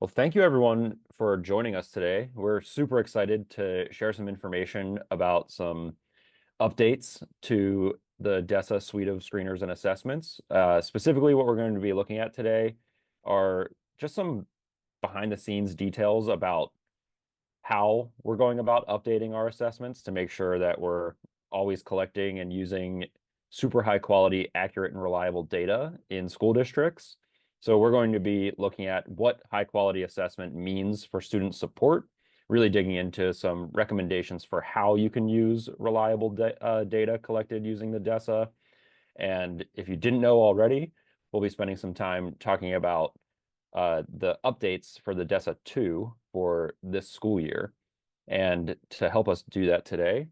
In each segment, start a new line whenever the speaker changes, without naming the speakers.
Well, thank you everyone for joining us today. We're super excited to share some information about some updates to the DESSA suite of screeners and assessments. Specifically, what we're going to be looking at today are just some behind the scenes details about how we're going about updating our assessments to make sure that we're always collecting and using super high quality, accurate, and reliable data in school districts. So we're going to be looking at what high quality assessment means for student support, really digging into some recommendations for how you can use reliable data collected using the DESSA. And if you didn't know already, we'll be spending some time talking about the updates for the DESSA 2 for this school year. And to help us do that today,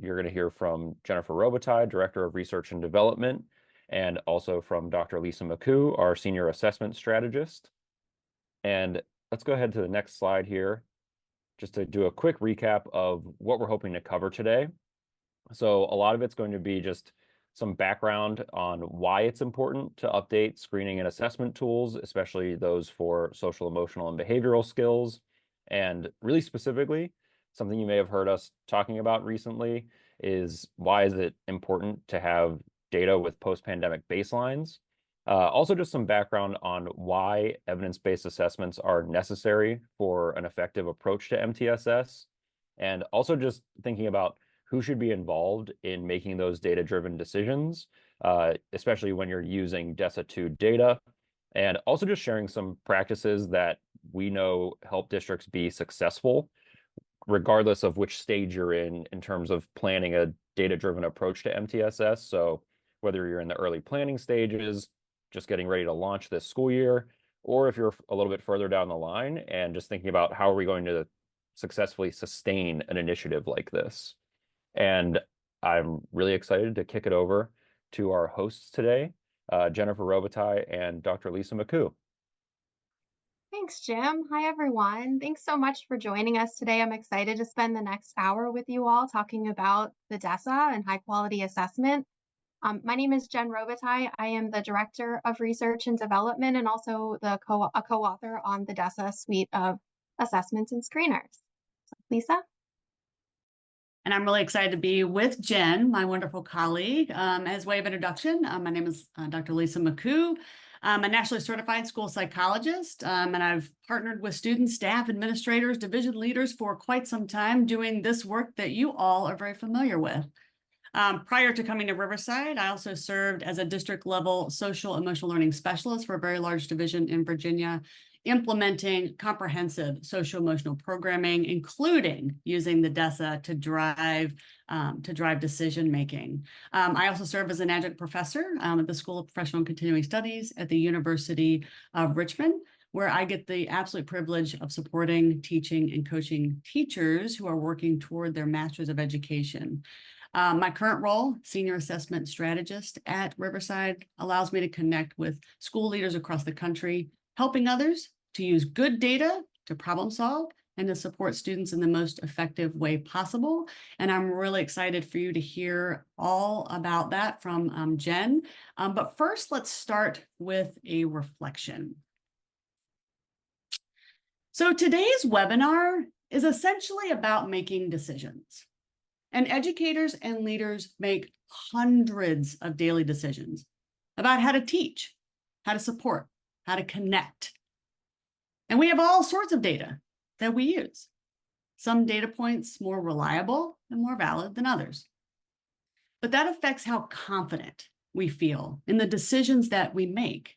you're going to hear from Jennifer Robitaille, Director of Research and Development, and also from Dr. Lisa Micou, our Senior Assessment Strategist. And let's go ahead to the next slide here, just to do a quick recap of what we're hoping to cover today. So a lot of it's going to be just some background on why it's important to update screening and assessment tools, especially those for social, emotional, and behavioral skills. And really specifically, something you may have heard us talking about recently is why is it important to have data with post-pandemic baselines? Also, just some background on why evidence-based assessments are necessary for an effective approach to MTSS. And also just thinking about who should be involved in making those data-driven decisions, especially when you're using DESSA 2 data, and also just sharing some practices that we know help districts be successful, regardless of which stage you're in terms of planning a data-driven approach to MTSS. So whether you're in the early planning stages, just getting ready to launch this school year, or if you're a little bit further down the line and just thinking about how are we going to successfully sustain an initiative like this. And I'm really excited to kick it over to our hosts today, Jennifer Robitaille and Dr. Lisa Micou.
Thanks, Jim. Hi, everyone. Thanks so much for joining us today. I'm excited to spend the next hour with you all talking about the DESSA and high quality assessment. My name is Jen Robitaille. I am the Director of Research and Development and also a co-author on the DESSA suite of assessments and screeners. Lisa?
And I'm really excited to be with Jen, my wonderful colleague. As way of introduction, my name is Dr. Lisa Micou. I'm a nationally certified school psychologist, and I've partnered with students, staff, administrators, division leaders for quite some time doing this work that you all are very familiar with. Prior to coming to Riverside, I also served as a district level social emotional learning specialist for a very large division in Virginia, implementing comprehensive social emotional programming, including using the DESSA to drive decision making. I also serve as an adjunct professor at the School of Professional and Continuing Studies at the University of Richmond, where I get the absolute privilege of supporting, teaching, and coaching teachers who are working toward their Masters of Education. My current role, Senior Assessment Strategist at Riverside, allows me to connect with school leaders across the country, helping others to use good data to problem solve and to support students in the most effective way possible. And I'm really excited for you to hear all about that from Jen. But first, let's start with a reflection. So today's webinar is essentially about making decisions. And educators and leaders make hundreds of daily decisions about how to teach, how to support, how to connect. And we have all sorts of data that we use. Some data points more reliable and more valid than others. But that affects how confident we feel in the decisions that we make.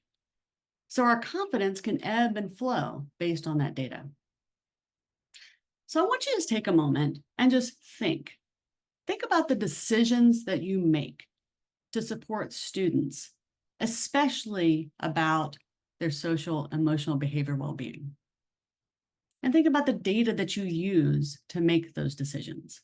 So our confidence can ebb and flow based on that data. So I want you to just take a moment and just think. Think about the decisions that you make to support students, especially about their social, emotional, behavioral well-being. And think about the data that you use to make those decisions.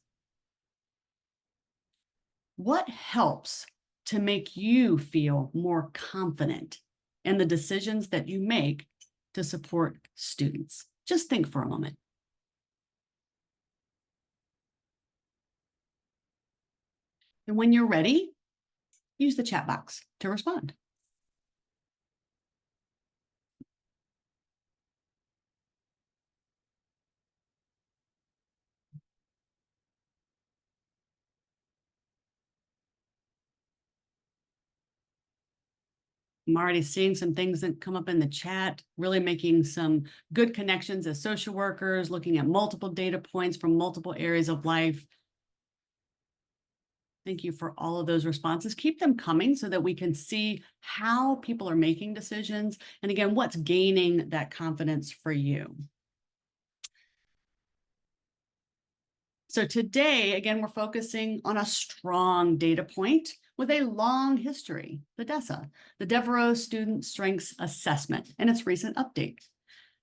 What helps to make you feel more confident in the decisions that you make to support students? Just think for a moment. And when you're ready, use the chat box to respond. I'm already seeing some things that come up in the chat, really making some good connections as social workers, looking at multiple data points from multiple areas of life. Thank you for all of those responses. Keep them coming so that we can see how people are making decisions. And again, what's gaining that confidence for you. So today, again, we're focusing on a strong data point with a long history, the DESSA, the Devereaux Student Strengths Assessment, and its recent update.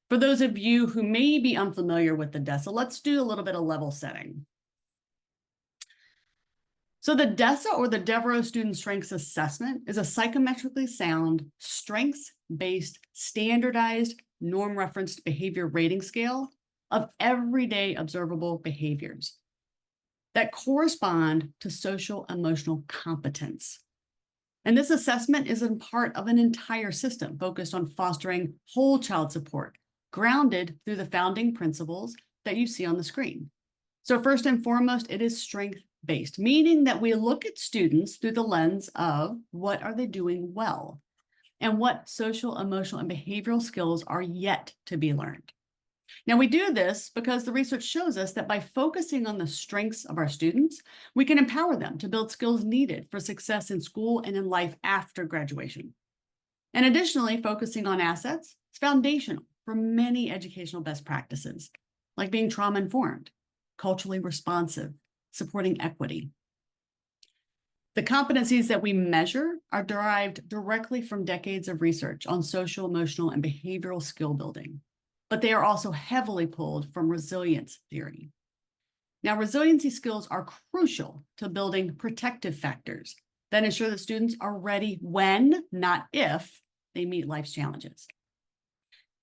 For those of you who may be unfamiliar with the DESSA, let's do a little bit of level setting. So the DESSA, or the Devereaux Student Strengths Assessment, is a psychometrically sound, strengths-based, standardized, norm-referenced behavior rating scale of everyday observable behaviors that correspond to social emotional competence. And this assessment is in part of an entire system focused on fostering whole child support, grounded through the founding principles that you see on the screen. So first and foremost, it is strength-based, meaning that we look at students through the lens of what are they doing well and what social, emotional, and behavioral skills are yet to be learned. Now, we do this because the research shows us that by focusing on the strengths of our students, we can empower them to build skills needed for success in school and in life after graduation. And additionally, focusing on assets is foundational for many educational best practices, like being trauma-informed, culturally responsive, supporting equity. The competencies that we measure are derived directly from decades of research on social, emotional, and behavioral skill building, but they are also heavily pulled from resilience theory. Now, resiliency skills are crucial to building protective factors that ensure that students are ready when, not if, they meet life's challenges.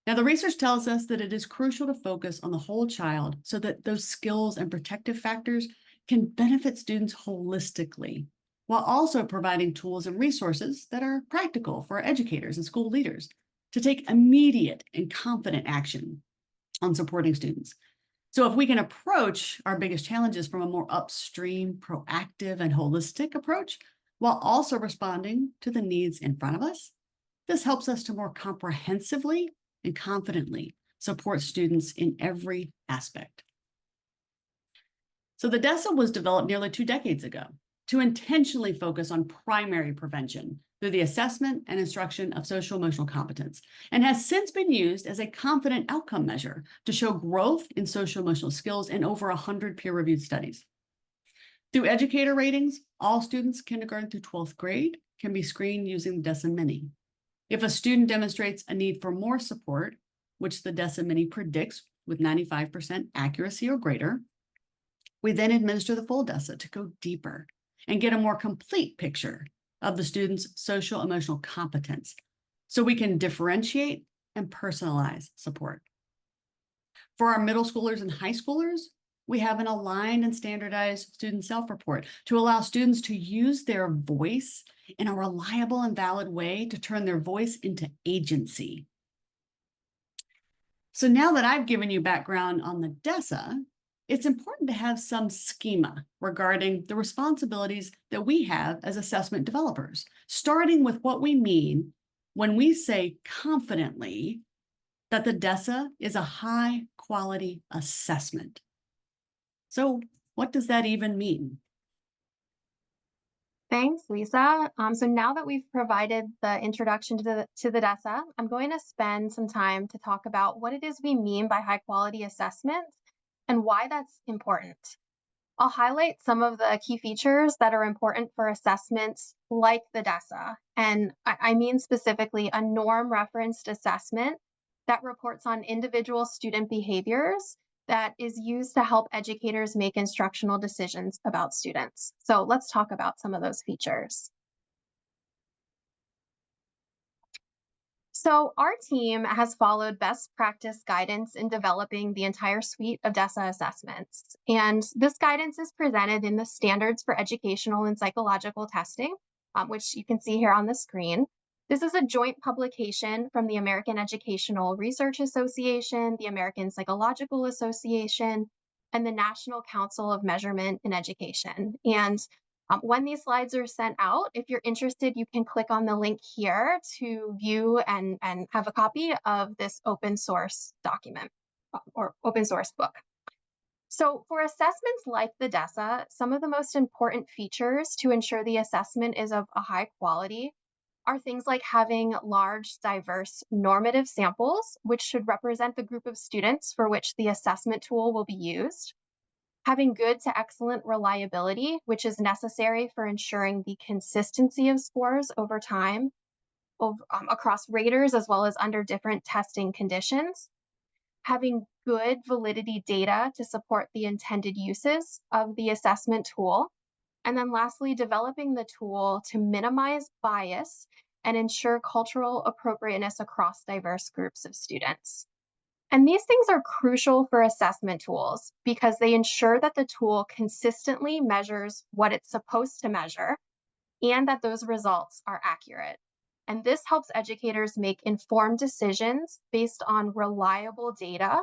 Now, the research tells us that it is crucial to focus on the whole child so that those skills and protective factors can benefit students holistically, while also providing tools and resources that are practical for educators and school leaders to take immediate and confident action on supporting students. So if we can approach our biggest challenges from a more upstream, proactive, and holistic approach, while also responding to the needs in front of us, this helps us to more comprehensively and confidently support students in every aspect. So the DESSA was developed nearly 2 decades ago to intentionally focus on primary prevention through the assessment and instruction of social emotional competence, and has since been used as a confident outcome measure to show growth in social emotional skills in over 100 peer-reviewed studies. Through educator ratings, all students kindergarten through 12th grade can be screened using the DESSA Mini. If a student demonstrates a need for more support, which the DESSA Mini predicts with 95% accuracy or greater, we then administer the full DESSA to go deeper and get a more complete picture of the student's social emotional competence, so we can differentiate and personalize support. For our middle schoolers and high schoolers, we have an aligned and standardized student self-report to allow students to use their voice in a reliable and valid way to turn their voice into agency. So now that I've given you background on the DESSA, it's important to have some schema regarding the responsibilities that we have as assessment developers, starting with what we mean when we say confidently that the DESSA is a high-quality assessment. So what does that even mean?
Thanks, Lisa. So now that we've provided the introduction to the DESSA, I'm going to spend some time to talk about what it is we mean by high quality assessments and why that's important. I'll highlight some of the key features that are important for assessments like the DESSA, and I mean specifically a norm-referenced assessment that reports on individual student behaviors that is used to help educators make instructional decisions about students. So let's talk about some of those features. So our team has followed best practice guidance in developing the entire suite of DESSA assessments. And this guidance is presented in the Standards for Educational and Psychological Testing, which you can see here on the screen. This is a joint publication from the American Educational Research Association, the American Psychological Association, and the National Council of Measurement in Education. And When these slides are sent out, if you're interested, you can click on the link here to view and have a copy of this open source document or open source book. So for assessments like the DESSA, some of the most important features to ensure the assessment is of a high quality are things like having large, diverse normative samples, which should represent the group of students for which the assessment tool will be used, having good to excellent reliability, which is necessary for ensuring the consistency of scores over time across raters as well as under different testing conditions, having good validity data to support the intended uses of the assessment tool, and then lastly, developing the tool to minimize bias and ensure cultural appropriateness across diverse groups of students. And these things are crucial for assessment tools because they ensure that the tool consistently measures what it's supposed to measure and that those results are accurate. And this helps educators make informed decisions based on reliable data,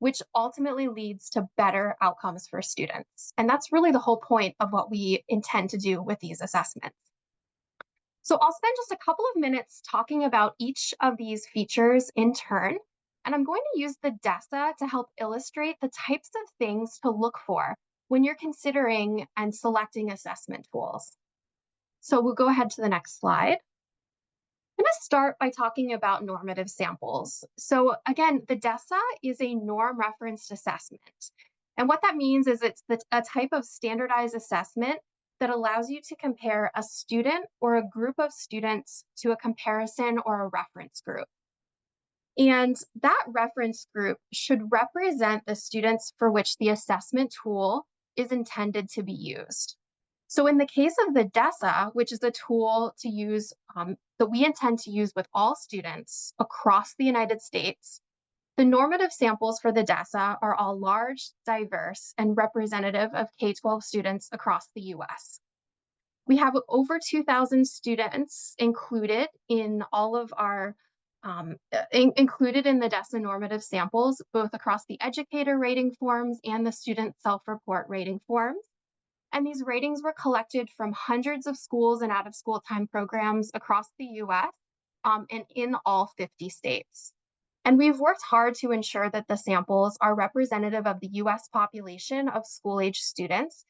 which ultimately leads to better outcomes for students. And that's really the whole point of what we intend to do with these assessments. So I'll spend just a couple of minutes talking about each of these features in turn, and I'm going to use the DESSA to help illustrate the types of things to look for when you're considering and selecting assessment tools. So we'll go ahead to the next slide. I'm going to start by talking about normative samples. So again, the DESSA is a norm referenced assessment. And what that means is it's a type of standardized assessment that allows you to compare a student or a group of students to a comparison or a reference group. And that reference group should represent the students for which the assessment tool is intended to be used. So in the case of the DESSA, which is a tool to use that we intend to use with all students across the United States, the normative samples for the DESSA are all large, diverse, and representative of K-12 students across the US. We have over 2,000 students included in all of our included in the DESSA normative samples, both across the educator rating forms and the student self-report rating forms. And these ratings were collected from hundreds of schools and out-of-school time programs across the US and in all 50 states. And we've worked hard to ensure that the samples are representative of the US population of school-age students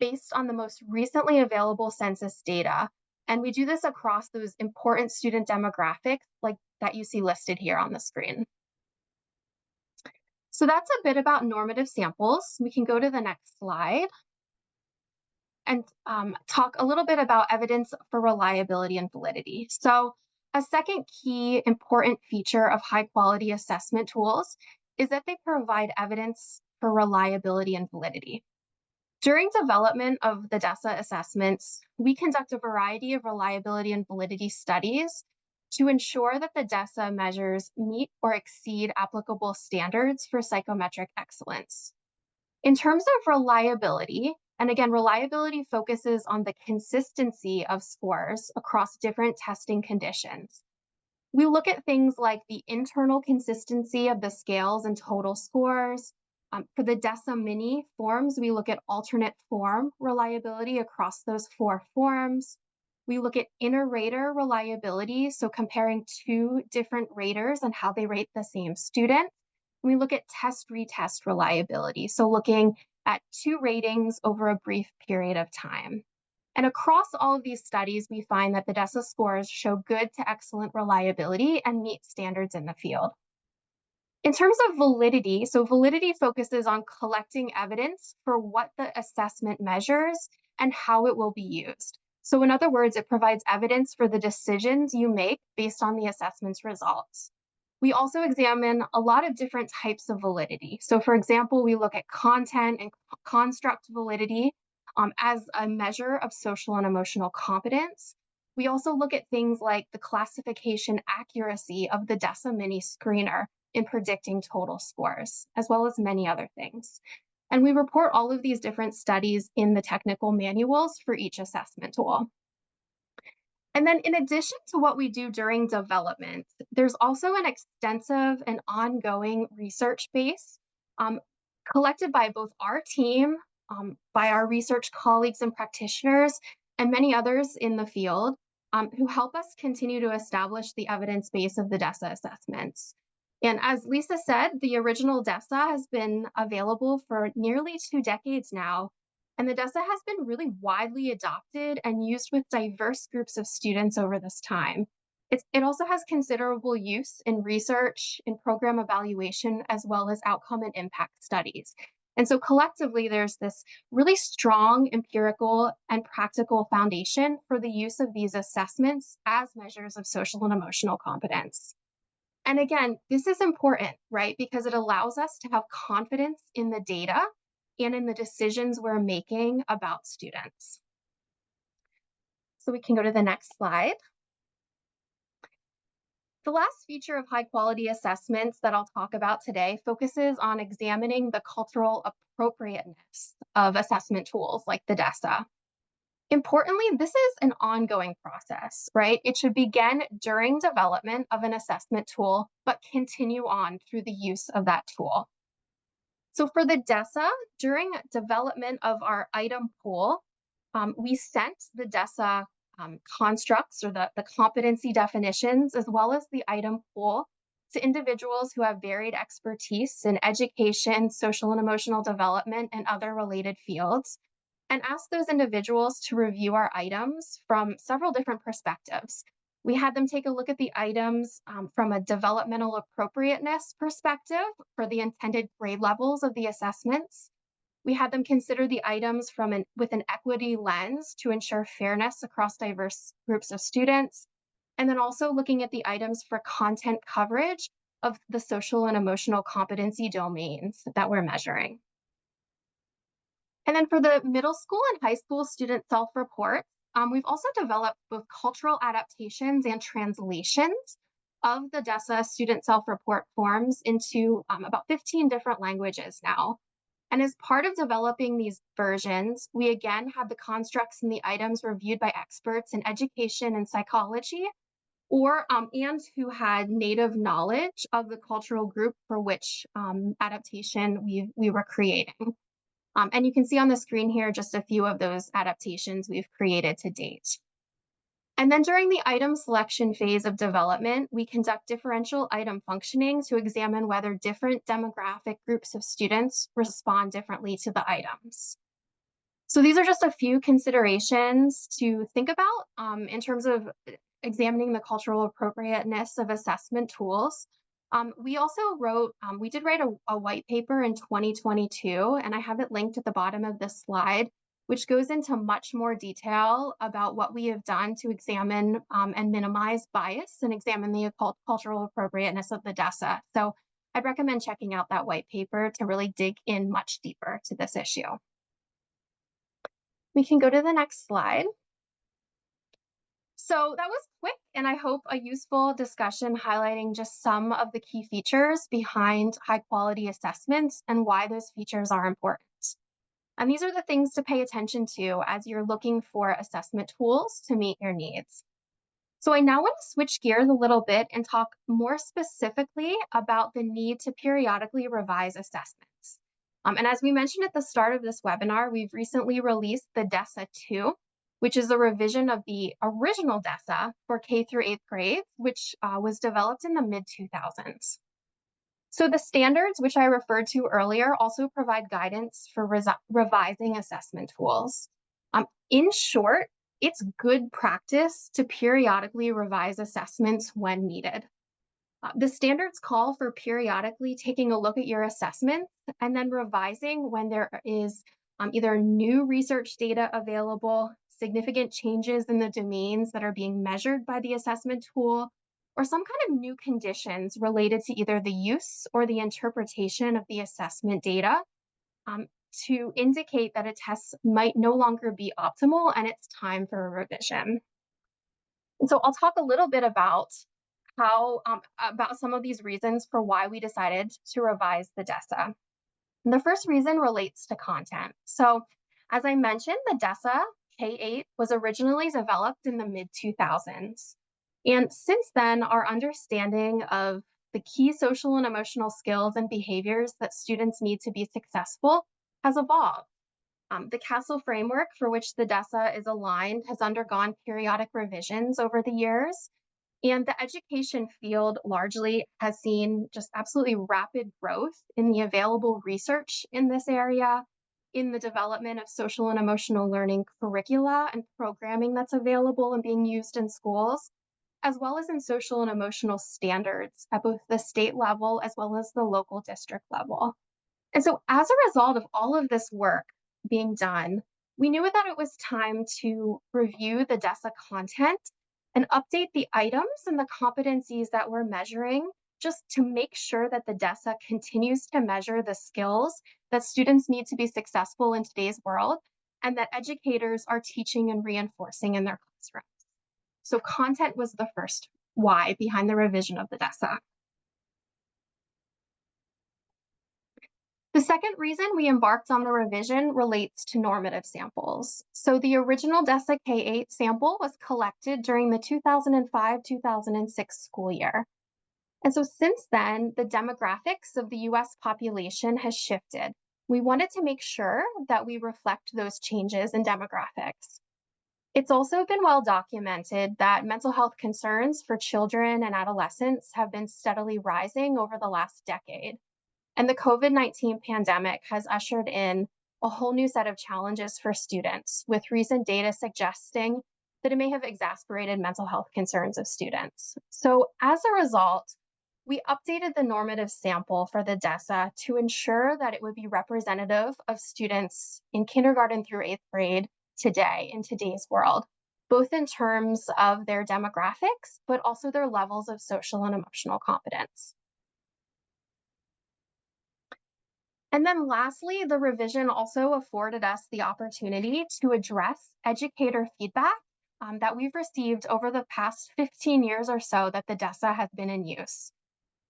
based on the most recently available census data. And we do this across those important student demographics like that you see listed here on the screen. So that's a bit about normative samples. We can go to the next slide and talk a little bit about evidence for reliability and validity. So a second key important feature of high quality assessment tools is that they provide evidence for reliability and validity. During development of the DESSA assessments, we conduct a variety of reliability and validity studies to ensure that the DESSA measures meet or exceed applicable standards for psychometric excellence. In terms of reliability, and again, reliability focuses on the consistency of scores across different testing conditions. We look at things like the internal consistency of the scales and total scores. For the DESSA mini forms, we look at alternate form reliability across those 4 forms. We look at inter-rater reliability, so comparing 2 different raters and how they rate the same student. We look at test-retest reliability, so looking at 2 ratings over a brief period of time. And across all of these studies, we find that the DESSA scores show good to excellent reliability and meet standards in the field. In terms of validity, so validity focuses on collecting evidence for what the assessment measures and how it will be used. So in other words, it provides evidence for the decisions you make based on the assessment's results. We also examine a lot of different types of validity. So for example, we look at content and construct validity as a measure of social and emotional competence. We also look at things like the classification accuracy of the DESSA mini screener in predicting total scores, as well as many other things. And we report all of these different studies in the technical manuals for each assessment tool. And then in addition to what we do during development, there's also an extensive and ongoing research base collected by both our team by our research colleagues and practitioners and many others in the field who help us continue to establish the evidence base of the DESSA assessments. And as Lisa said, the original DESSA has been available for nearly 2 decades now, and the DESSA has been really widely adopted and used with diverse groups of students over this time. It also has considerable use in research, in program evaluation, as well as outcome and impact studies. And so collectively, there's this really strong empirical and practical foundation for the use of these assessments as measures of social and emotional competence. And again, this is important, right? Because it allows us to have confidence in the data and in the decisions we're making about students. So we can go to the next slide. The last feature of high quality assessments that I'll talk about today focuses on examining the cultural appropriateness of assessment tools like the DESSA. Importantly, this is an ongoing process, right? It should begin during development of an assessment tool, but continue on through the use of that tool. So for the DESSA, during development of our item pool, we sent the DESSA constructs or the competency definitions, as well as the item pool, to individuals who have varied expertise in education, social and emotional development, and other related fields, and asked those individuals to review our items from several different perspectives. We had them take a look at the items from a developmental appropriateness perspective for the intended grade levels of the assessments. We had them consider the items with an equity lens to ensure fairness across diverse groups of students, and then also looking at the items for content coverage of the social and emotional competency domains that we're measuring. And then for the middle school and high school student self-reports, we've also developed both cultural adaptations and translations of the DESSA student self-report forms into about 15 different languages now. And as part of developing these versions, we again had the constructs and the items reviewed by experts in education and psychology, and who had native knowledge of the cultural group for which adaptation we were creating. And you can see on the screen here just a few of those adaptations we've created to date. And then during the item selection phase of development, we conduct differential item functioning to examine whether different demographic groups of students respond differently to the items. So these are just a few considerations to think about in terms of examining the cultural appropriateness of assessment tools. We did write a white paper in 2022, and I have it linked at the bottom of this slide, which goes into much more detail about what we have done to examine and minimize bias and examine the cultural appropriateness of the DESSA. So I'd recommend checking out that white paper to really dig in much deeper to this issue. We can go to the next slide. So that was quick, and I hope a useful discussion highlighting just some of the key features behind high quality assessments and why those features are important. And these are the things to pay attention to as you're looking for assessment tools to meet your needs. So I now want to switch gears a little bit and talk more specifically about the need to periodically revise assessments. And as we mentioned at the start of this webinar, we've recently released the DESSA 2, which is a revision of the original DESSA for K through 8th grades, which was developed in the mid-2000s. So the standards, which I referred to earlier, also provide guidance for revising assessment tools. In short, it's good practice to periodically revise assessments when needed. The standards call for periodically taking a look at your assessments and then revising when there is either new research data available, significant changes in the domains that are being measured by the assessment tool, or some kind of new conditions related to either the use or the interpretation of the assessment data to indicate that a test might no longer be optimal and it's time for a revision. And so I'll talk a little bit about about some of these reasons for why we decided to revise the DESSA. And the first reason relates to content. So as I mentioned, the DESSA K-8 was originally developed in the mid-2000s. And since then, our understanding of the key social and emotional skills and behaviors that students need to be successful has evolved. The CASTLE framework for which the DESSA is aligned has undergone periodic revisions over the years, and the education field largely has seen just absolutely rapid growth in the available research in this area, in the development of social and emotional learning curricula and programming that's available and being used in schools, as well as in social and emotional standards at both the state level as well as the local district level. And so, as a result of all of this work being done, we knew that it was time to review the DESSA content and update the items and the competencies that we're measuring just to make sure that the DESSA continues to measure the skills that students need to be successful in today's world and that educators are teaching and reinforcing in their classrooms. So content was the first why behind the revision of the DESSA. The second reason we embarked on the revision relates to normative samples. So the original DESSA K-8 sample was collected during the 2005-2006 school year. And so since then, the demographics of the US population has shifted. We wanted to make sure that we reflect those changes in demographics. It's also been well documented that mental health concerns for children and adolescents have been steadily rising over the last decade. And the COVID-19 pandemic has ushered in a whole new set of challenges for students, with recent data suggesting that it may have exacerbated mental health concerns of students. So as a result, we updated the normative sample for the DESSA to ensure that it would be representative of students in kindergarten through 8th grade today, in today's world, both in terms of their demographics, but also their levels of social and emotional competence. And then lastly, the revision also afforded us the opportunity to address educator feedback that we've received over the past 15 years or so that the DESSA has been in use.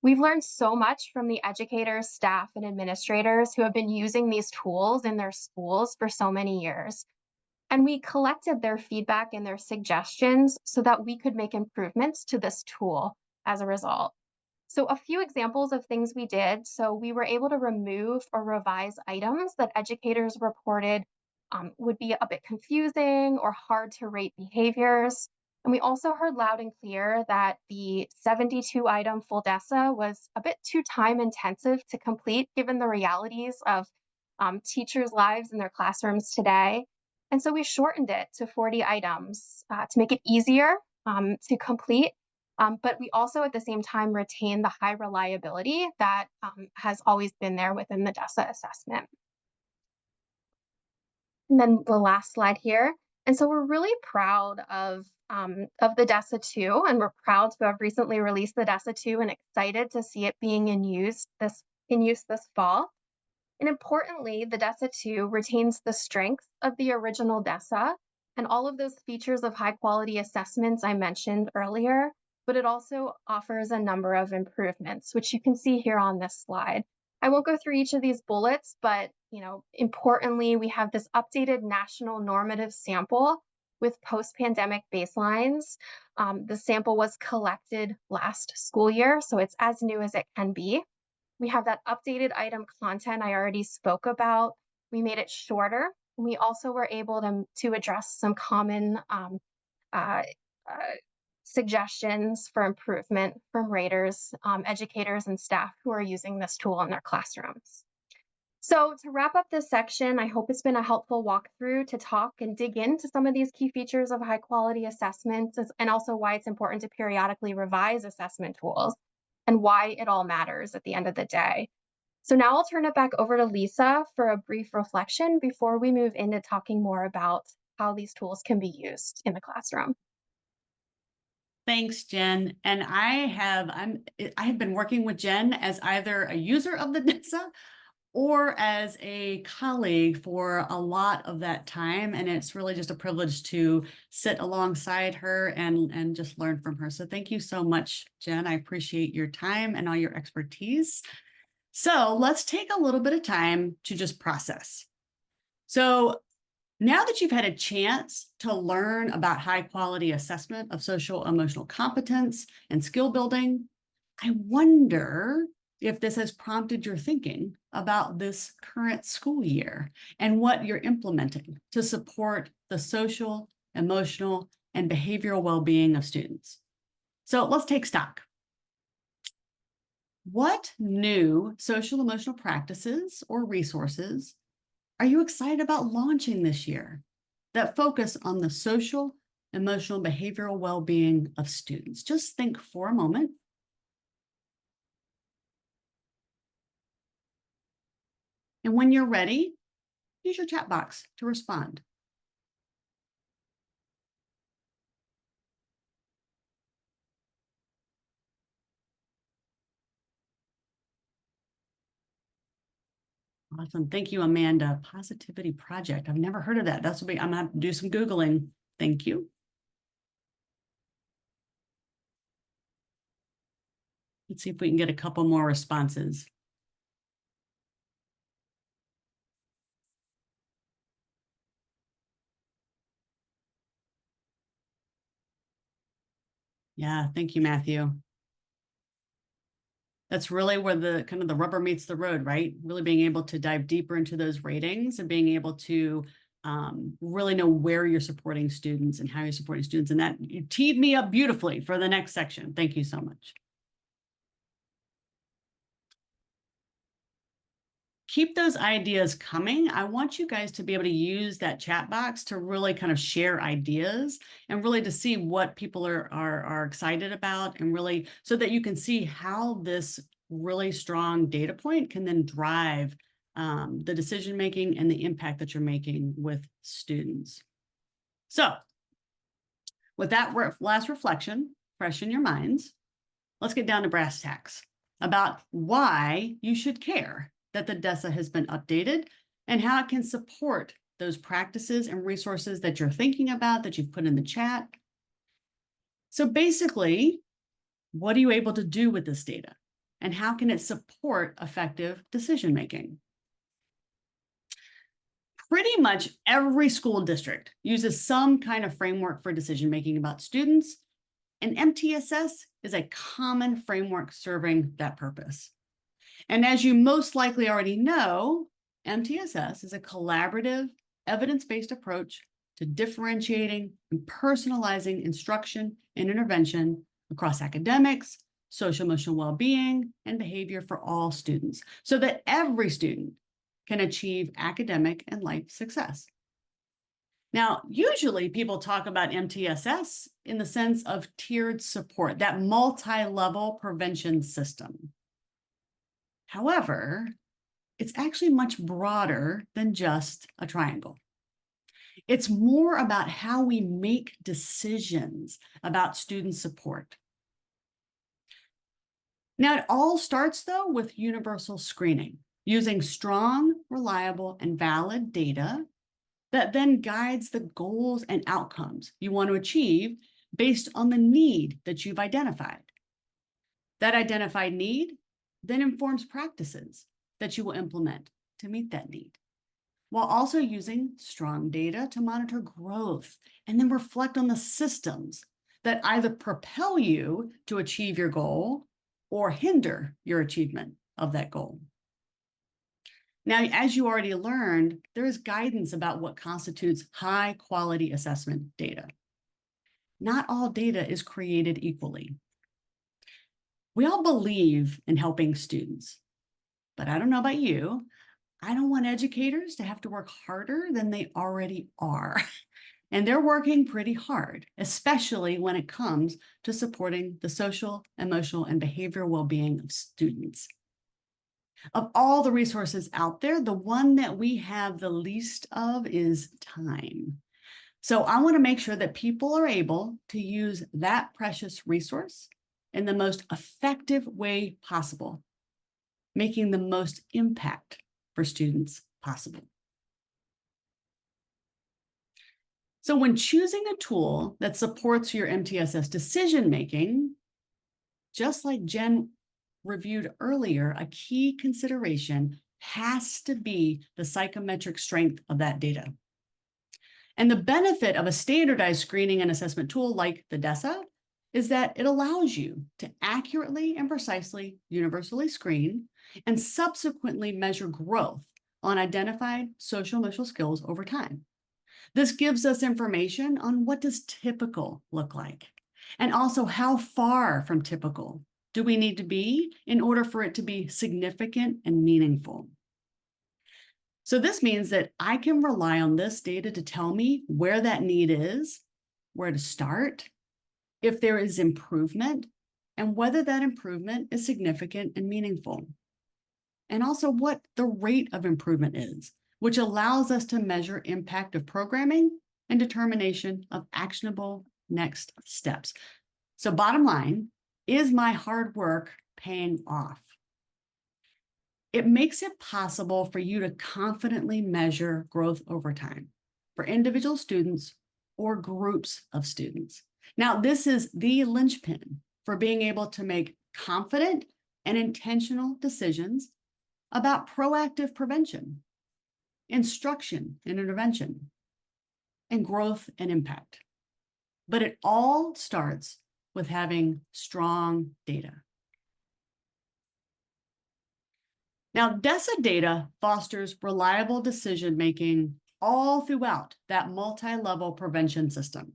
We've learned so much from the educators, staff, and administrators who have been using these tools in their schools for so many years. And we collected their feedback and their suggestions so that we could make improvements to this tool as a result. So a few examples of things we did. So we were able to remove or revise items that educators reported would be a bit confusing or hard to rate behaviors. And we also heard loud and clear that the 72-item full DESSA was a bit too time intensive to complete given the realities of teachers' lives in their classrooms today. And so we shortened it to 40 items to make it easier to complete. But we also at the same time retain the high reliability that has always been there within the DESSA assessment. And then the last slide here. And so we're really proud of the DESSA 2, and we're proud to have recently released the DESSA 2 and excited to see it being in use this fall. And importantly, the DESSA 2 retains the strength of the original DESSA and all of those features of high quality assessments I mentioned earlier, but it also offers a number of improvements, which you can see here on this slide. I won't go through each of these bullets, but importantly, we have this updated national normative sample with post-pandemic baselines. The sample was collected last school year, so it's as new as it can be. We have that updated item content I already spoke about. We made it shorter. We also were able to address some common suggestions for improvement from raters, educators, and staff who are using this tool in their classrooms. So to wrap up this section, I hope it's been a helpful walkthrough to talk and dig into some of these key features of high quality assessments and also why it's important to periodically revise assessment tools and why it all matters at the end of the day. So now I'll turn it back over to Lisa for a brief reflection before we move into talking more about how these tools can be used in the classroom.
Thanks, Jen. And I have been working with Jen as either a user of the DESSA or as a colleague for a lot of that time. And it's really just a privilege to sit alongside her and just learn from her. So thank you so much, Jen. I appreciate your time and all your expertise. So let's take a little bit of time to just process. So now that you've had a chance to learn about high quality assessment of social emotional competence and skill building, I wonder if this has prompted your thinking about this current school year and what you're implementing to support the social, emotional, and behavioral well-being of students. So let's take stock. What new social emotional practices or resources are you excited about launching this year that focus on the social, emotional, behavioral well-being of students? Just think for a moment. And when you're ready, use your chat box to respond. Awesome. Thank you, Amanda. Positivity Project. I've never heard of that. I'm gonna have to do some Googling. Thank you. Let's see if we can get a couple more responses. Yeah, thank you, Matthew. That's really where the kind of the rubber meets the road, right? Really being able to dive deeper into those ratings and being able to really know where you're supporting students and how you're supporting students. And that you teed me up beautifully for the next section. Thank you so much. Keep those ideas coming. I want you guys to be able to use that chat box to really kind of share ideas and really to see what people are excited about, and really so that you can see how this really strong data point can then drive the decision making and the impact that you're making with students. So with that last reflection fresh in your minds, let's get down to brass tacks about why you should care that the DESSA has been updated and how it can support those practices and resources that you're thinking about, that you've put in the chat. So basically, what are you able to do with this data? And how can it support effective decision-making? Pretty much every school district uses some kind of framework for decision-making about students, and MTSS is a common framework serving that purpose. And as you most likely already know, MTSS is a collaborative, evidence-based approach to differentiating and personalizing instruction and intervention across academics, social emotional well-being, and behavior for all students, so that every student can achieve academic and life success. Now, usually people talk about MTSS in the sense of tiered support, that multi-level prevention system. However, it's actually much broader than just a triangle. It's more about how we make decisions about student support. Now, it all starts, though, with universal screening, using strong, reliable, and valid data that then guides the goals and outcomes you want to achieve based on the need that you've identified. That identified need then informs practices that you will implement to meet that need, while also using strong data to monitor growth and then reflect on the systems that either propel you to achieve your goal or hinder your achievement of that goal. Now, as you already learned, there is guidance about what constitutes high quality assessment data. Not all data is created equally. We all believe in helping students, but I don't know about you. I don't want educators to have to work harder than they already are. And they're working pretty hard, especially when it comes to supporting the social, emotional, and behavioral well-being of students. Of all the resources out there, the one that we have the least of is time. So I want to make sure that people are able to use that precious resource in the most effective way possible, making the most impact for students possible. So when choosing a tool that supports your MTSS decision-making, just like Jen reviewed earlier, a key consideration has to be the psychometric strength of that data. And the benefit of a standardized screening and assessment tool like the DESSA is that it allows you to accurately and precisely universally screen and subsequently measure growth on identified social emotional skills over time. This gives us information on what does typical look like, and also how far from typical do we need to be in order for it to be significant and meaningful. So this means that I can rely on this data to tell me where that need is, where to start, if there is improvement, and whether that improvement is significant and meaningful. And also what the rate of improvement is, which allows us to measure impact of programming and determination of actionable next steps. So bottom line, is my hard work paying off? It makes it possible for you to confidently measure growth over time for individual students or groups of students. Now, this is the linchpin for being able to make confident and intentional decisions about proactive prevention, instruction and intervention, and growth and impact. But it all starts with having strong data. Now, DESSA data fosters reliable decision-making all throughout that multi-level prevention system.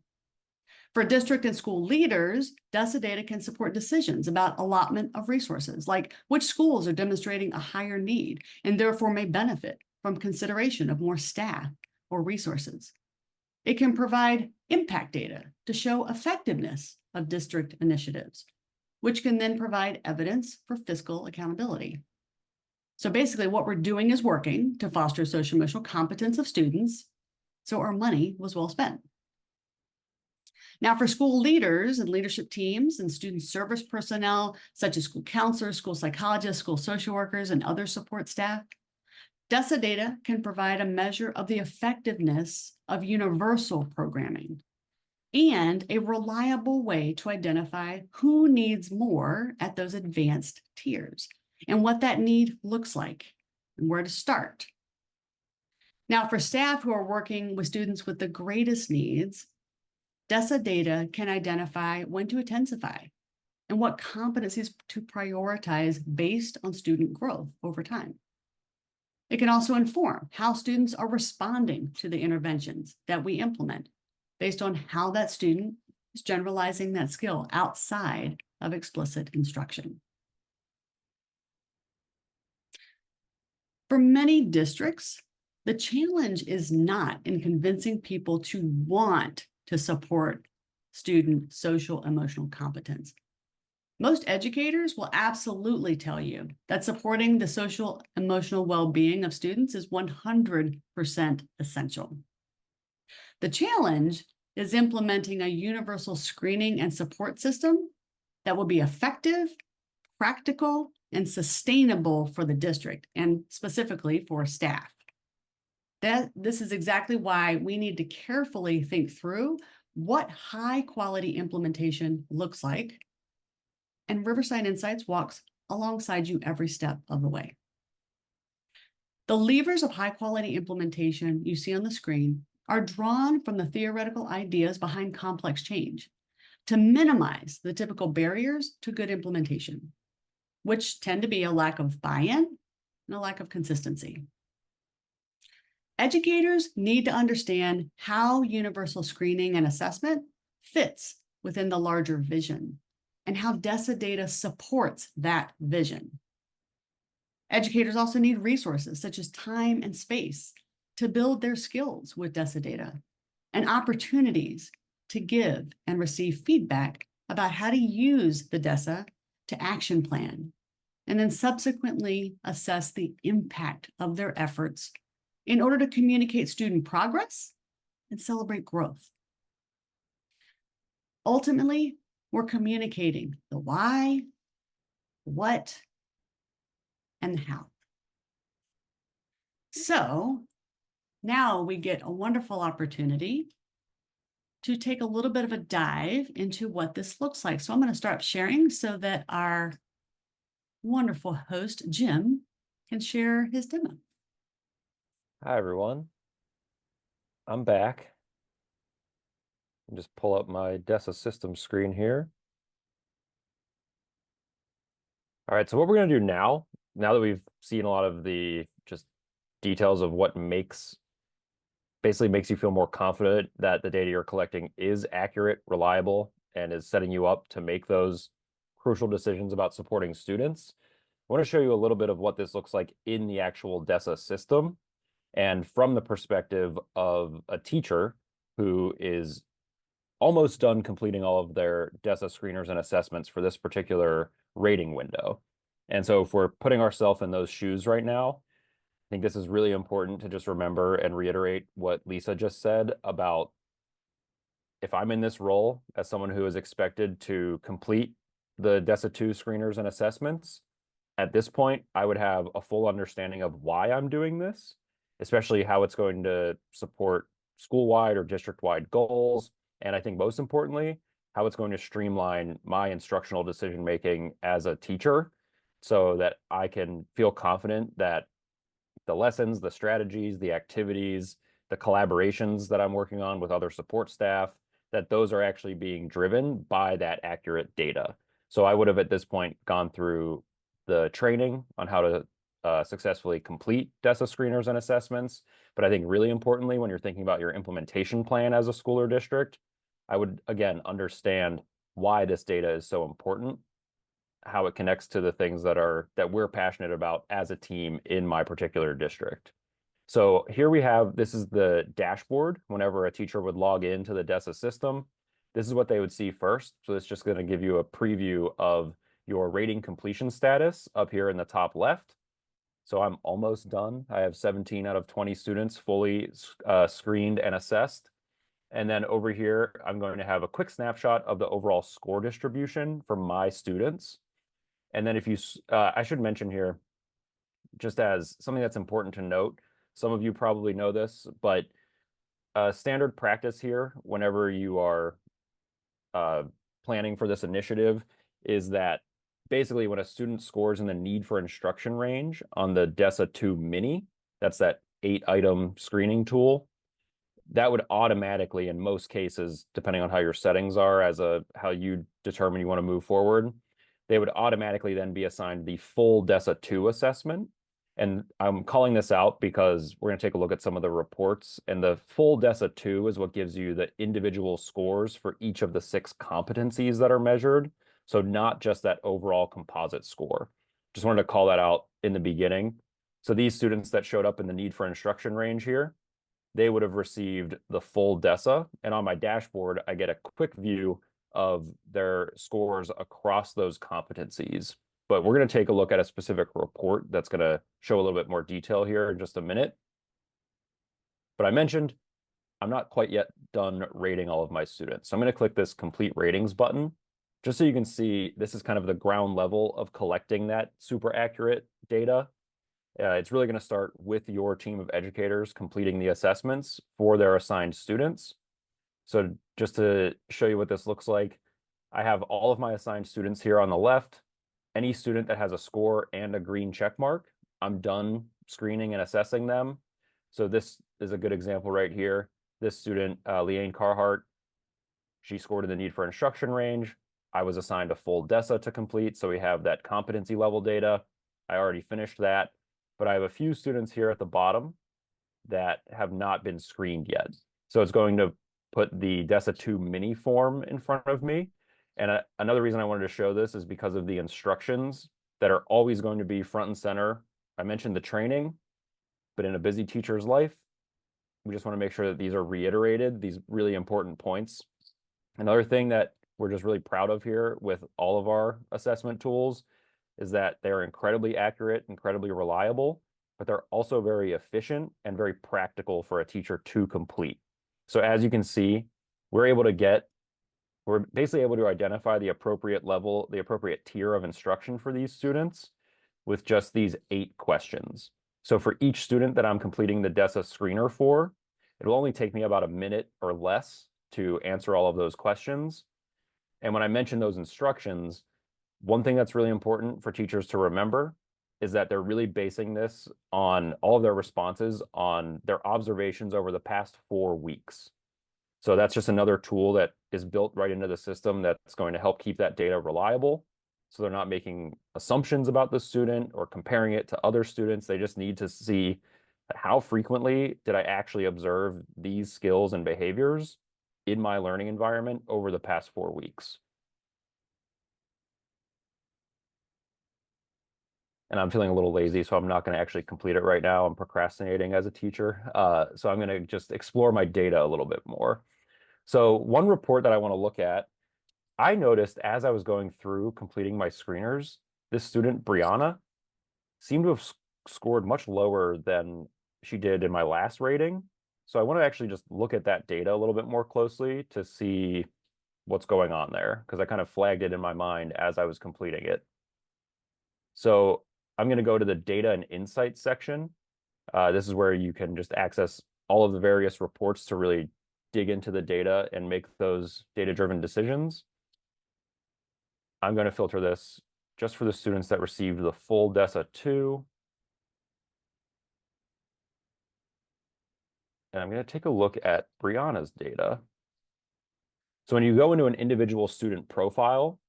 For district and school leaders, DESSA data can support decisions about allotment of resources, like which schools are demonstrating a higher need and therefore may benefit from consideration of more staff or resources. It can provide impact data to show effectiveness of district initiatives, which can then provide evidence for fiscal accountability. So basically what we're doing is working to foster social-emotional competence of students, so our money was well spent. Now, for school leaders and leadership teams and student service personnel, such as school counselors, school psychologists, school social workers, and other support staff, DESSA data can provide a measure of the effectiveness of universal programming and a reliable way to identify who needs more at those advanced tiers and what that need looks like and where to start. Now, for staff who are working with students with the greatest needs, DESSA data can identify when to intensify and what competencies to prioritize based on student growth over time. It can also inform how students are responding to the interventions that we implement based on how that student is generalizing that skill outside of explicit instruction. For many districts, the challenge is not in convincing people to want to support student social emotional competence. Most educators will absolutely tell you that supporting the social emotional well-being of students is 100% essential. The challenge is implementing a universal screening and support system that will be effective, practical, and sustainable for the district, and specifically for staff. This is exactly why we need to carefully think through what high-quality implementation looks like, and Riverside Insights walks alongside you every step of the way. The levers of high-quality implementation you see on the screen are drawn from the theoretical ideas behind complex change to minimize the typical barriers to good implementation, which tend to be a lack of buy-in and a lack of consistency. Educators need to understand how universal screening and assessment fits within the larger vision and how DESSA data supports that vision. Educators also need resources such as time and space to build their skills with DESSA data and opportunities to give and receive feedback about how to use the DESSA to action plan and then subsequently assess the impact of their efforts in order to communicate student progress and celebrate growth. Ultimately, we're communicating the why, what, and the how. So now we get a wonderful opportunity to take a little bit of a dive into what this looks like. So I'm going to start sharing so that our wonderful host, Jim, can share his demo.
Hi, everyone. I'm back. Just pull up my DESSA system screen here. All right, so what we're going to do now that we've seen a lot of the just details of what basically makes you feel more confident that the data you're collecting is accurate, reliable, and is setting you up to make those crucial decisions about supporting students. I want to show you a little bit of what this looks like in the actual DESSA system and from the perspective of a teacher who is almost done completing all of their DESSA screeners and assessments for this particular rating window. And so if we're putting ourselves in those shoes right now, I think this is really important to just remember and reiterate what Lisa just said about if I'm in this role as someone who is expected to complete the DESSA 2 screeners and assessments, at this point, I would have a full understanding of why I'm doing this, especially how it's going to support school-wide or district-wide goals. And I think most importantly, how it's going to streamline my instructional decision-making as a teacher so that I can feel confident that the lessons, the strategies, the activities, the collaborations that I'm working on with other support staff, that those are actually being driven by that accurate data. So I would have at this point gone through the training on how to successfully complete DESSA screeners and assessments. But I think really importantly, when you're thinking about your implementation plan as a school or district, I would, again, understand why this data is so important, how it connects to the things that we're passionate about as a team in my particular district. So here we have, this is the dashboard. Whenever a teacher would log into the DESSA system, this is what they would see first. So it's just going to give you a preview of your rating completion status up here in the top left. So I'm almost done. I have 17 out of 20 students fully screened and assessed. And then over here, I'm going to have a quick snapshot of the overall score distribution for my students. And then if you, I should mention here, just as something that's important to note, some of you probably know this, but standard practice here, whenever you are planning for this initiative, is that basically when a student scores in the need for instruction range on the DESSA 2 mini, that's that 8-item screening tool, that would automatically, in most cases, depending on how your settings are, how you determine you want to move forward, they would automatically then be assigned the full DESSA 2 assessment. And I'm calling this out because we're going to take a look at some of the reports, and the full DESSA 2 is what gives you the individual scores for each of the 6 competencies that are measured. So not just that overall composite score. Just wanted to call that out in the beginning. So these students that showed up in the need for instruction range here, they would have received the full DESSA. And on my dashboard, I get a quick view of their scores across those competencies. But we're going to take a look at a specific report that's going to show a little bit more detail here in just a minute. But I mentioned I'm not quite yet done rating all of my students. So I'm going to click this complete ratings button, just so you can see this is kind of the ground level of collecting that super accurate data. It's really going to start with your team of educators completing the assessments for their assigned students. So just to show you what this looks like, I have all of my assigned students here on the left. Any student that has a score and a green check mark, I'm done screening and assessing them. So this is a good example right here. This student, Leanne Carhart, she scored in the need for instruction range. I was assigned a full DESSA to complete, so we have that competency level data. I already finished that, but I have a few students here at the bottom that have not been screened yet. So it's going to put the DESSA 2 mini form in front of me. And another reason I wanted to show this is because of the instructions that are always going to be front and center. I mentioned the training, but in a busy teacher's life, we just want to make sure that these are reiterated, these really important points. Another thing that we're just really proud of here with all of our assessment tools is that they're incredibly accurate, incredibly reliable, but they're also very efficient and very practical for a teacher to complete. So as you can see, we're basically able to identify the appropriate level, the appropriate tier of instruction for these students with just these 8 questions. So for each student that I'm completing the DESSA screener for, it will only take me about a minute or less to answer all of those questions. And when I mention those instructions, one thing that's really important for teachers to remember is that they're really basing this on all of their responses on their observations over the past 4 weeks. So that's just another tool that is built right into the system that's going to help keep that data reliable. So they're not making assumptions about the student or comparing it to other students. They just need to see how frequently did I actually observe these skills and behaviors in my learning environment over the past 4 weeks. And I'm feeling a little lazy, so I'm not going to actually complete it right now. I'm procrastinating as a teacher. So I'm going to just explore my data a little bit more. So one report that I want to look at, I noticed as I was going through completing my screeners, this student, Brianna, seemed to have scored much lower than she did in my last rating. So I want to actually just look at that data a little bit more closely to see what's going on there, because I kind of flagged it in my mind as I was completing it. So I'm going to go to the data and insights section. This is where you can just access all of the various reports to really dig into the data and make those data-driven decisions. I'm going to filter this just for the students that received the full DESSA 2. And I'm going to take a look at Brianna's data. So when you go into an individual student profile,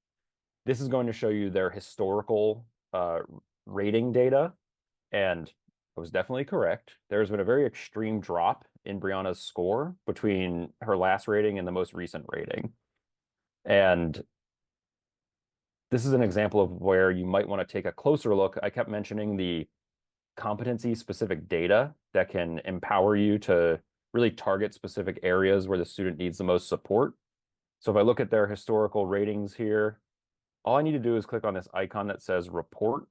this is going to show you their historical rating data. And I was definitely correct. There's been a very extreme drop in Brianna's score between her last rating and the most recent rating. And this is an example of where you might want to take a closer look. I kept mentioning the competency-specific data that can empower you to really target specific areas where the student needs the most support. So if I look at their historical ratings here, all I need to do is click on this icon that says report.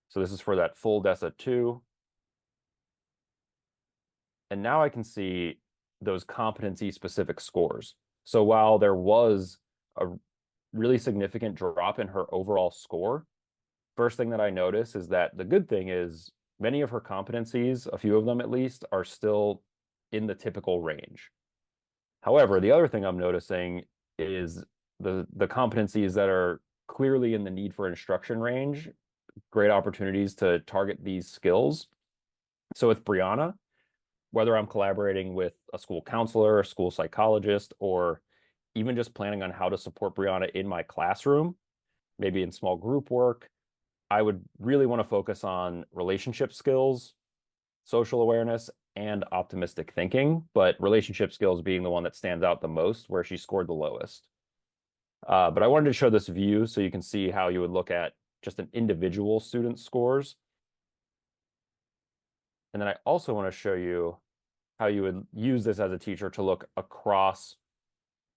So this is for that full DESSA 2. And now I can see those competency-specific scores. So while there was a really significant drop in her overall score, first thing that I notice is that the good thing is many of her competencies, a few of them at least, are still in the typical range. However, the other thing I'm noticing is the competencies that are clearly in the need for instruction range, great opportunities to target these skills. So with Brianna, whether I'm collaborating with a school counselor, a school psychologist, or even just planning on how to support Brianna in my classroom, maybe in small group work, I would really want to focus on relationship skills, social awareness, and optimistic thinking, but relationship skills being the one that stands out the most, where she scored the lowest. But I wanted to show this view so you can see how you would look at just an individual student's scores. And then I also want to show you how you would use this as a teacher to look across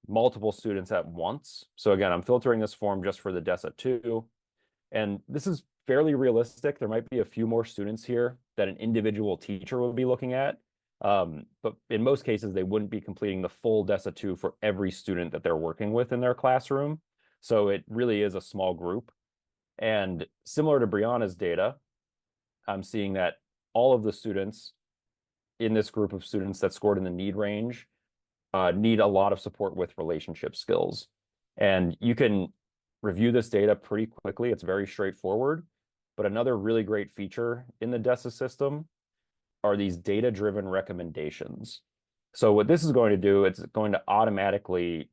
multiple students at once. So again, I'm filtering this form just for the DESSA 2. And this is fairly realistic. There might be a few more students here that an individual teacher will be looking at. But in most cases, they wouldn't be completing the full DESSA 2 for every student that they're working with in their classroom. So it really is a small group. And similar to Brianna's data, I'm seeing that all of the students in this group of students that scored in the need range need a lot of support with relationship skills. And you can review this data pretty quickly. It's very straightforward. But another really great feature in the DESSA system are these data-driven recommendations. So what this is going to do, it's going to automatically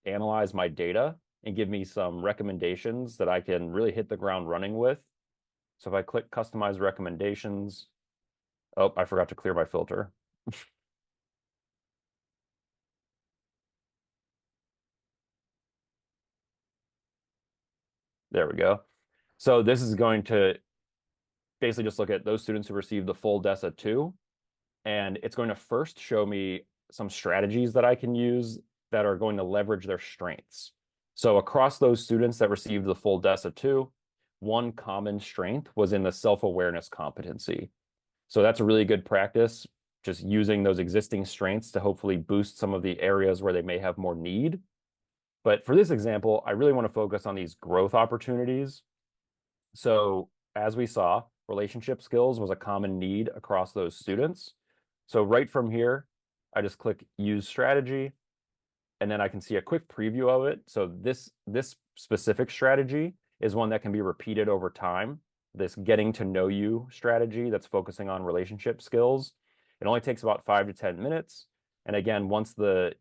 analyze my data and give me some recommendations that I can really hit the ground running with. So if I click customize recommendations, oh, I forgot to clear my filter. There we go. So this is going to basically just look at those students who received the full DESSA 2, and it's going to first show me some strategies that I can use that are going to leverage their strengths. So across those students that received the full DESSA 2, one common strength was in the self-awareness competency. So that's a really good practice, just using those existing strengths to hopefully boost some of the areas where they may have more need. But for this example, I really want to focus on these growth opportunities. So as we saw, relationship skills was a common need across those students. So right from here, I just click use strategy, and then I can see a quick preview of it. So this specific strategy is one that can be repeated over time. This getting to know you strategy that's focusing on relationship skills. It only takes about 5 to 10 minutes. And again, once the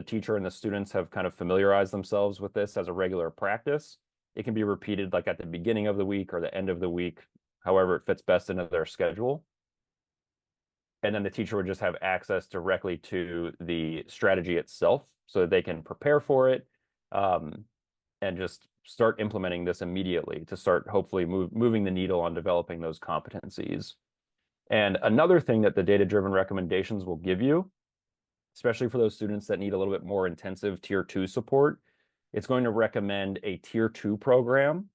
teacher and the students have kind of familiarized themselves with this as a regular practice, It can be repeated like at the beginning of the week or the end of the week, however it fits best into their schedule. And then the teacher would just have access directly to the strategy itself so that they can prepare for it, and just start implementing this immediately to start hopefully moving the needle on developing those competencies. And another thing that the data-driven recommendations will give you, especially for those students that need a little bit more intensive tier 2 support, it's going to recommend a tier 2 program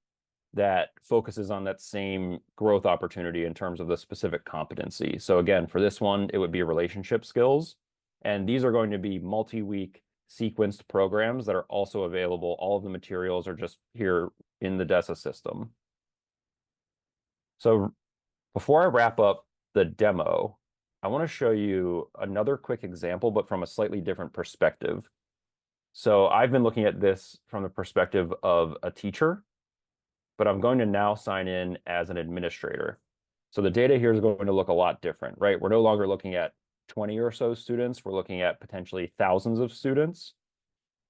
that focuses on that same growth opportunity in terms of the specific competency. So again, for this one, it would be relationship skills. And these are going to be multi-week sequenced programs that are also available. All of the materials are just here in the DESSA system. So before I wrap up the demo, I want to show you another quick example, but from a slightly different perspective. So I've been looking at this from the perspective of a teacher, but I'm going to now sign in as an administrator. So the data here is going to look a lot different, right? We're no longer looking at 20 or so students. We're looking at potentially thousands of students.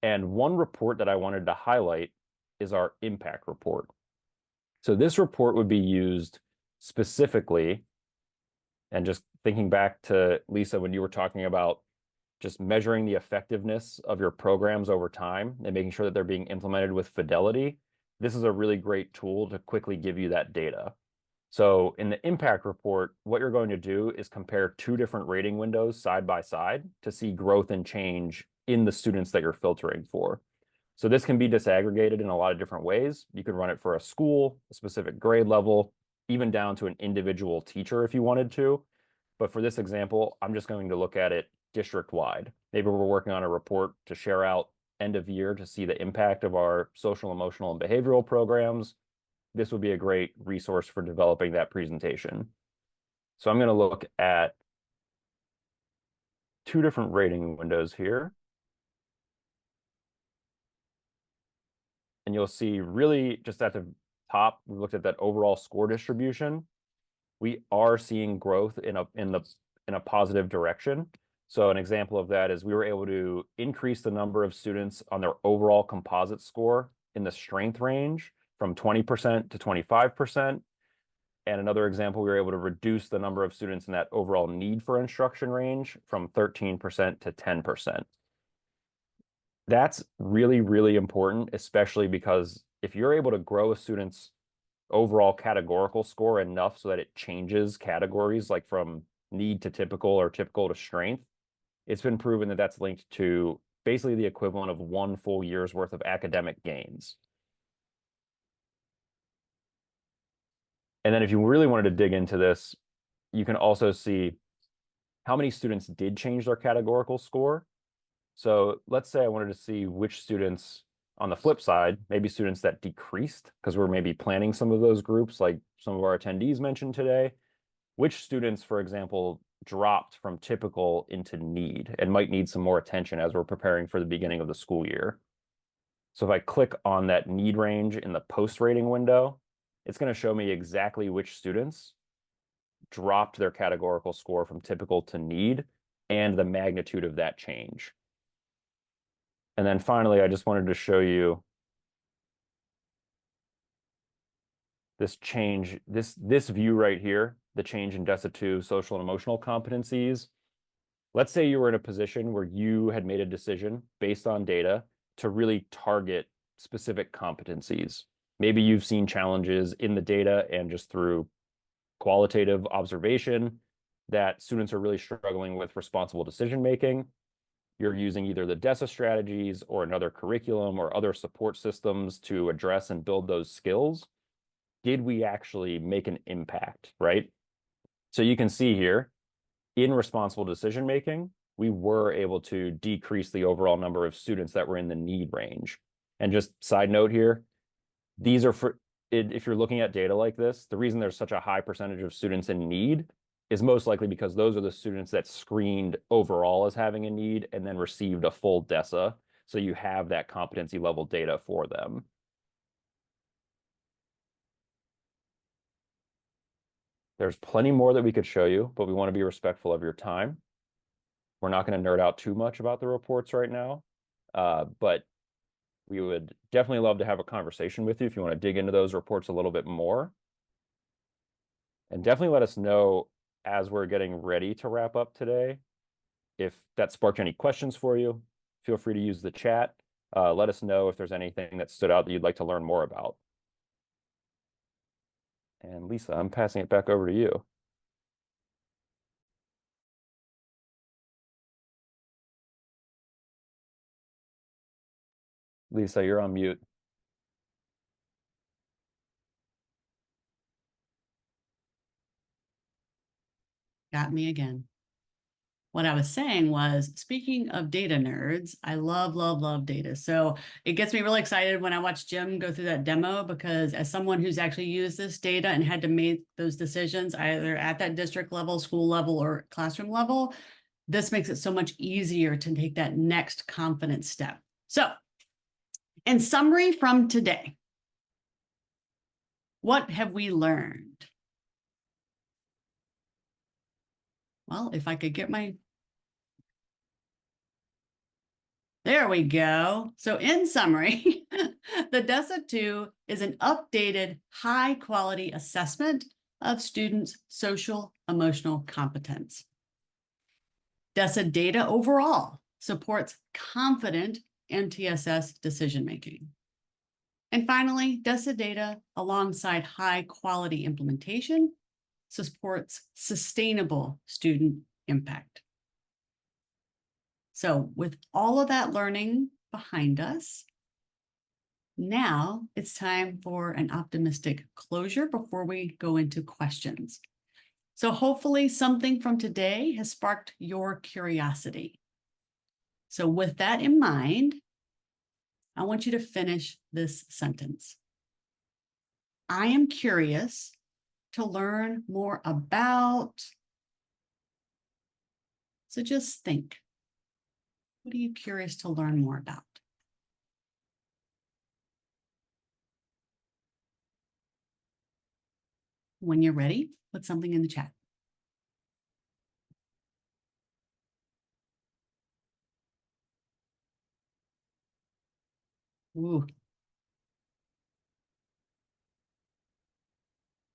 And one report that I wanted to highlight is our impact report. So this report would be used specifically, and just thinking back to Lisa, when you were talking about just measuring the effectiveness of your programs over time and making sure that they're being implemented with fidelity, this is a really great tool to quickly give you that data. So in the impact report, what you're going to do is compare two different rating windows side by side to see growth and change in the students that you're filtering for. So this can be disaggregated in a lot of different ways. You could run it for a school, a specific grade level, even down to an individual teacher if you wanted to. But for this example, I'm just going to look at it district-wide. Maybe we're working on a report to share out end of year to see the impact of our social, emotional, and behavioral programs. This would be a great resource for developing that presentation. So I'm going to look at two different rating windows here. And you'll see really just at the top, we looked at that overall score distribution. We are seeing growth in a positive direction. So an example of that is we were able to increase the number of students on their overall composite score in the strength range from 20% to 25%. And another example, we were able to reduce the number of students in that overall need for instruction range from 13% to 10%. That's really, really important, especially because if you're able to grow a student's overall categorical score enough so that it changes categories like from need to typical or typical to strength, it's been proven that that's linked to basically the equivalent of 1 full year's worth of academic gains. And then if you really wanted to dig into this, you can also see how many students did change their categorical score. So let's say I wanted to see which students, on the flip side, maybe students that decreased, because we're maybe planning some of those groups like some of our attendees mentioned today, which students, for example, dropped from typical into need and might need some more attention as we're preparing for the beginning of the school year. So if I click on that need range in the post rating window, it's going to show me exactly which students dropped their categorical score from typical to need and the magnitude of that change. And then finally, I just wanted to show you this change, this view right here, the change in DESSA 2 social and emotional competencies. Let's say you were in a position where you had made a decision based on data to really target specific competencies. Maybe you've seen challenges in the data and just through qualitative observation that students are really struggling with responsible decision making. You're using either the DESSA strategies or another curriculum or other support systems to address and build those skills. Did we actually make an impact, right? So you can see here, in responsible decision making, we were able to decrease the overall number of students that were in the need range. And just side note here, these are for, if you're looking at data like this, the reason there's such a high percentage of students in need is most likely because those are the students that screened overall as having a need and then received a full DESSA. So you have that competency level data for them. There's plenty more that we could show you, but we want to be respectful of your time. We're not going to nerd out too much about the reports right now, but We would definitely love to have a conversation with you if you want to dig into those reports a little bit more. And definitely let us know as we're getting ready to wrap up today if that sparked any questions for you. Feel free to use the chat. Let us know if there's anything that stood out that you'd like to learn more about. And Lisa, I'm passing it back over to you. Lisa, you're on mute.
Got me again. What I was saying was, speaking of data nerds, I love, love, love data. So it gets me really excited when I watch Jim go through that demo, because as someone who's actually used this data and had to make those decisions, either at that district level, school level, or classroom level, this makes it so much easier to take that next confidence step. So in summary from today, what have we learned? Well, if I could get my There we go. So in summary, the DESSA 2 is an updated high quality assessment of students' social emotional competence. DESSA data overall supports confident MTSS decision making. And finally, DESSA data alongside high quality implementation supports sustainable student impact. So with all of that learning behind us, now it's time for an optimistic closure before we go into questions. So hopefully something from today has sparked your curiosity. So with that in mind, I want you to finish this sentence. I am curious to learn more about. So just think. What are you curious to learn more about? When you're ready, put something in the chat. Ooh.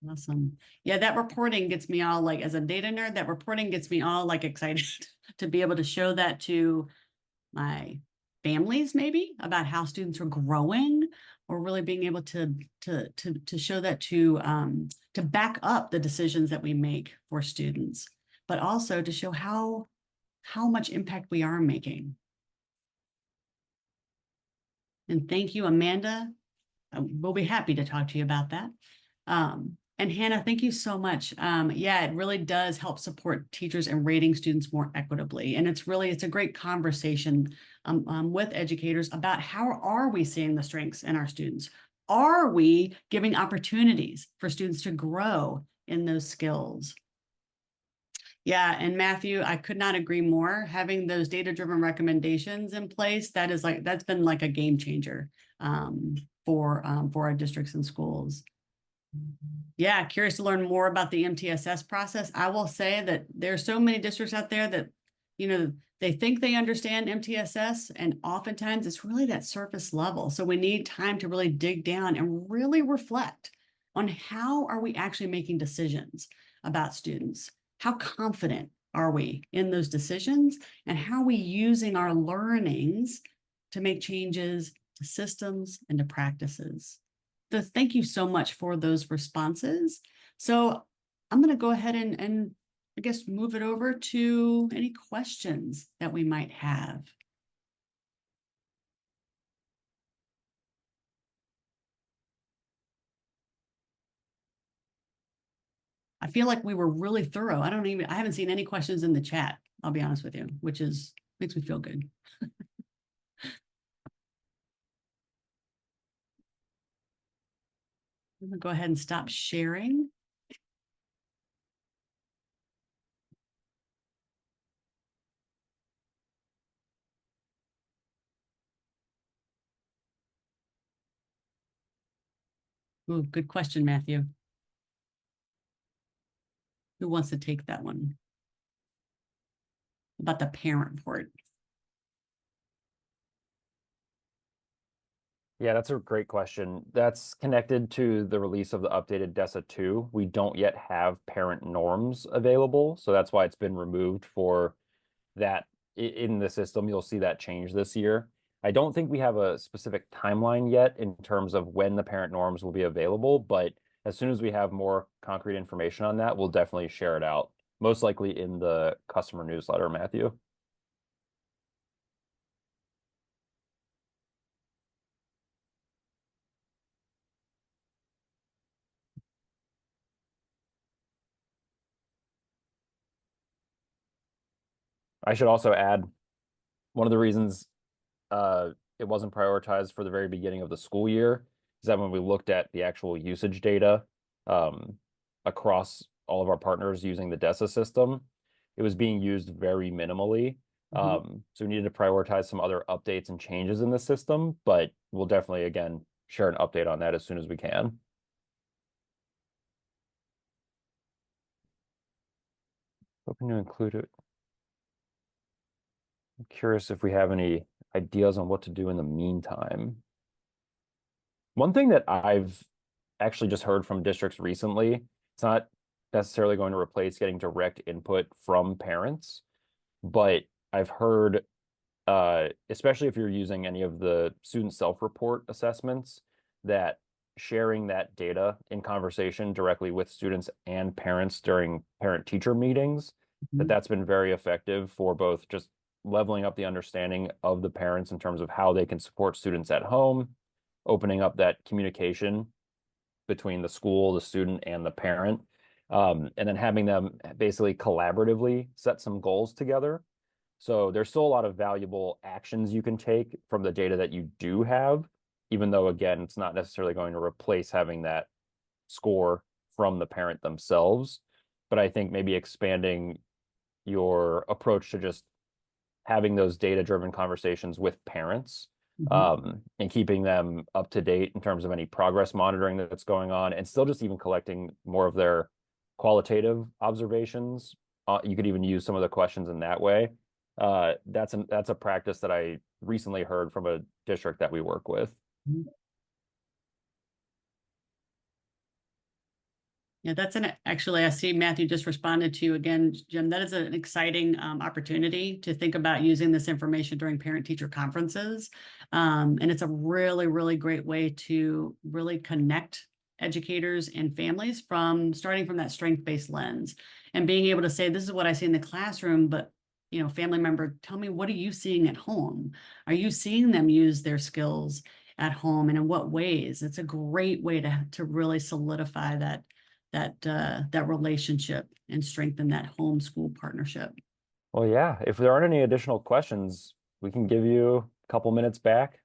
Awesome. Yeah, that reporting gets me all like, as a data nerd, that reporting gets me all like excited to be able to show that to my families, maybe about how students are growing, or really being able to show that to back up the decisions that we make for students, but also to show how much impact we are making. And thank you, Amanda. We'll be happy to talk to you about that. And Hannah, thank you so much. Yeah, it really does help support teachers and rating students more equitably. And it's a great conversation with educators about how are we seeing the strengths in our students? Are we giving opportunities for students to grow in those skills? Yeah, and Matthew, I could not agree more. Having those data-driven recommendations in place, that's been like a game changer for our districts and schools. Yeah, curious to learn more about the MTSS process. I will say that there are so many districts out there that, they think they understand MTSS, and oftentimes it's really that surface level. So we need time to really dig down and really reflect on how are we actually making decisions about students? How confident are we in those decisions? And how are we using our learnings to make changes to systems and to practices? So thank you so much for those responses. So I'm going to go ahead and I guess move it over to any questions that we might have. I feel like we were really thorough. I haven't seen any questions in the chat, I'll be honest with you, which makes me feel good. I'm gonna go ahead and stop sharing. Ooh, good question, Matthew. Who wants to take that one? About the parent report.
Yeah, that's a great question. That's connected to the release of the updated DESSA 2. We don't yet have parent norms available, so that's why it's been removed for that in the system. You'll see that change this year. I don't think we have a specific timeline yet in terms of when the parent norms will be available, but as soon as we have more concrete information on that, we'll definitely share it out, most likely in the customer newsletter, Matthew. I should also add one of the reasons it wasn't prioritized for the very beginning of the school year is that when we looked at the actual usage data um, across all of our partners using the DESSA system, it was being used very minimally. So we needed to prioritize some other updates and changes in the system, but we'll definitely, again, share an update on that as soon as we can. Hoping to include it. I'm curious if we have any ideas on what to do in the meantime. One thing that I've actually just heard from districts recently, it's not necessarily going to replace getting direct input from parents, but I've heard, especially if you're using any of the student self-report assessments, that sharing that data in conversation directly with students and parents during parent-teacher meetings, that's been very effective for both just leveling up the understanding of the parents in terms of how they can support students at home, opening up that communication between the school, the student, and the parent, and then having them basically collaboratively set some goals together. So there's still a lot of valuable actions you can take from the data that you do have, even though, again, it's not necessarily going to replace having that score from the parent themselves. But I think maybe expanding your approach to just having those data-driven conversations with parents and keeping them up to date in terms of any progress monitoring that's going on, and still just even collecting more of their qualitative observations. You could even use some of the questions in that way. That's a practice that I recently heard from a district that we work with.
Yeah, that's actually, I see Matthew just responded to you again, Jim. That is an exciting opportunity to think about using this information during parent-teacher conferences. And it's a really, really great way to really connect educators and families from starting from that strength-based lens and being able to say, this is what I see in the classroom, but family member, tell me, what are you seeing at home? Are you seeing them use their skills at home, and in what ways? It's a great way to really solidify that relationship and strengthen that home-school partnership.
Well, yeah, if there aren't any additional questions, we can give you a couple minutes back.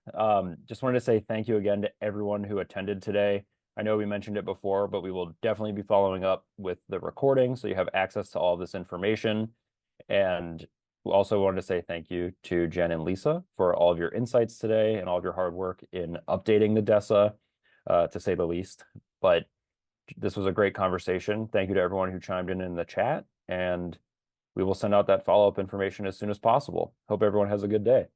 Just wanted to say thank you again to everyone who attended today. I know we mentioned it before, but we will definitely be following up with the recording so you have access to all this information. And we also wanted to say thank you to Jen and Lisa for all of your insights today and all of your hard work in updating the DESSA, to say the least. But this was a great conversation. Thank you to everyone who chimed in the chat, and we will send out that follow-up information as soon as possible. Hope everyone has a good day.